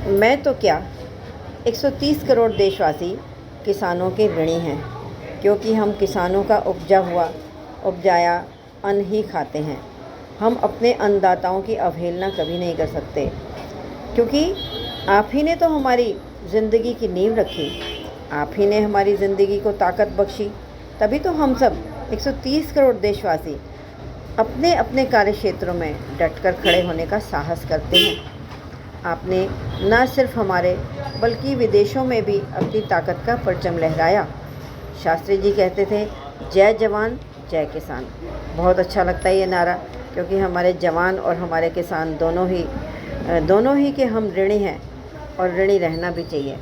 मैं तो क्या 130 करोड़ देशवासी किसानों के ऋणी हैं, क्योंकि हम किसानों का उपजाया अन्न ही खाते हैं। हम अपने अन्नदाताओं की अवहेलना कभी नहीं कर सकते, क्योंकि आप ही ने तो हमारी ज़िंदगी की नींव रखी, आप ही ने हमारी ज़िंदगी को ताकत बख्शी। तभी तो हम सब 130 करोड़ देशवासी अपने अपने कार्य क्षेत्रों में डटकर खड़े होने का साहस करते हैं। आपने न सिर्फ हमारे बल्कि विदेशों में भी अपनी ताकत का परचम लहराया। शास्त्री जी कहते थे, जय जवान जय किसान। बहुत अच्छा लगता है ये नारा, क्योंकि हमारे जवान और हमारे किसान दोनों ही के हम ऋणी हैं और ऋणी रहना भी चाहिए।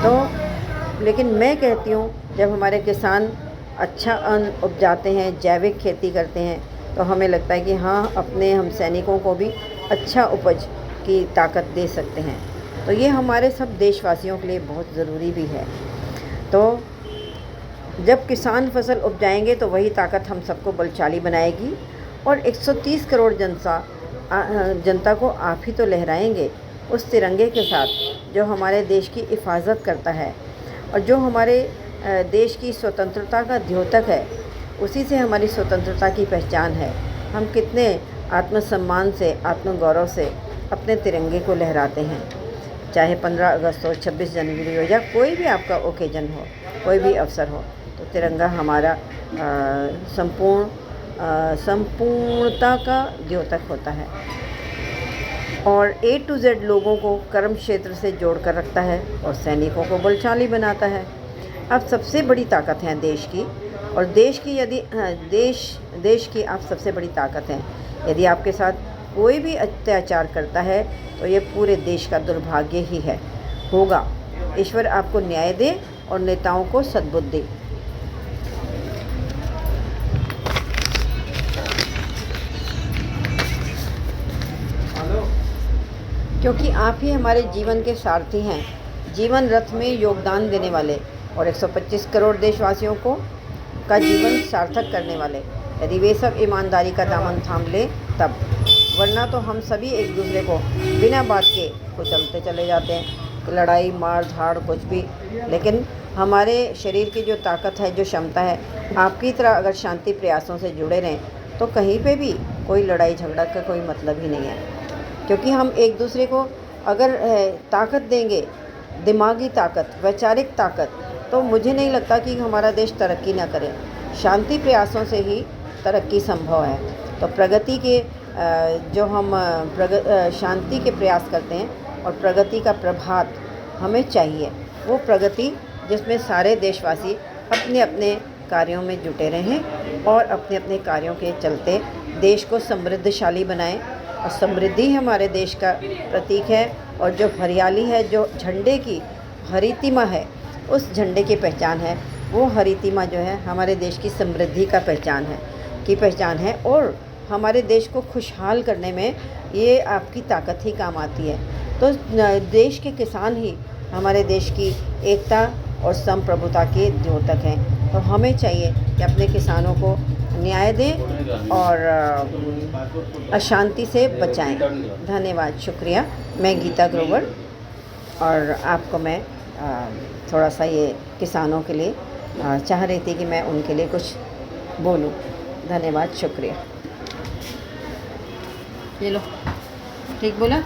तो लेकिन मैं कहती हूँ, जब हमारे किसान अच्छा अन्न उपजाते हैं, जैविक खेती करते हैं, तो हमें लगता है कि हाँ, अपने हम सैनिकों को भी अच्छा उपज की ताकत दे सकते हैं। तो ये हमारे सब देशवासियों के लिए बहुत ज़रूरी भी है। तो जब किसान फसल उपजाएंगे तो वही ताकत हम सबको बलशाली बनाएगी, और 130 करोड़ जनता को आप ही तो लहराएंगे उस तिरंगे के साथ जो हमारे देश की हिफाजत करता है और जो हमारे देश की स्वतंत्रता का द्योतक है। उसी से हमारी स्वतंत्रता की पहचान है। हम कितने आत्मसम्मान से, आत्मगौरव से अपने तिरंगे को लहराते हैं। चाहे 15 अगस्त हो, 26 जनवरी हो, या कोई भी आपका ओकेजन हो, कोई भी अवसर हो, तो तिरंगा हमारा संपूर्णता का द्योतक होता है और A to Z लोगों को कर्म क्षेत्र से जोड़ कर रखता है और सैनिकों को बलशाली बनाता है। अब सबसे बड़ी ताकत है देश की, और देश की आप सबसे बड़ी ताकत हैं। यदि आपके साथ कोई भी अत्याचार करता है तो ये पूरे देश का दुर्भाग्य ही होगा। ईश्वर आपको न्याय दे और नेताओं को सद्बुद्धि। क्योंकि आप ही हमारे जीवन के सारथी हैं, जीवन रथ में योगदान देने वाले, और 125 करोड़ देशवासियों का जीवन सार्थक करने वाले। यदि वे सब ईमानदारी का दामन थाम ले तब, वरना तो हम सभी एक दूसरे को बिना बात के कुचलते चले जाते हैं, लड़ाई मार धाड़ कुछ भी। लेकिन हमारे शरीर की जो ताकत है, जो क्षमता है, आपकी तरह अगर शांति प्रयासों से जुड़े रहें तो कहीं पे भी कोई लड़ाई झगड़ा का कोई मतलब ही नहीं है। क्योंकि हम एक दूसरे को अगर ताकत देंगे, दिमागी ताकत, वैचारिक ताकत, तो मुझे नहीं लगता कि हमारा देश तरक्की ना करे। शांति प्रयासों से ही तरक्की संभव है। तो प्रगति के जो हम शांति के प्रयास करते हैं और प्रगति का प्रभात हमें चाहिए, वो प्रगति जिसमें सारे देशवासी अपने अपने कार्यों में जुटे रहें और अपने अपने कार्यों के चलते देश को समृद्धशाली बनाएं। और समृद्धि हमारे देश का प्रतीक है, और जो हरियाली है, जो झंडे की हरितिमा है, उस झंडे की पहचान है। वो हरितिमा जो है हमारे देश की समृद्धि का पहचान है और हमारे देश को खुशहाल करने में ये आपकी ताकत ही काम आती है। तो देश के किसान ही हमारे देश की एकता और संप्रभुता के द्योतक हैं। तो हमें चाहिए कि अपने किसानों को न्याय दें और अशांति से बचाएं। धन्यवाद, शुक्रिया। मैं गीता ग्रोवर, और आपको मैं थोड़ा सा ये किसानों के लिए चाह रही थी कि मैं उनके लिए कुछ बोलूं। धन्यवाद, शुक्रिया। ये लो, ठीक बोला।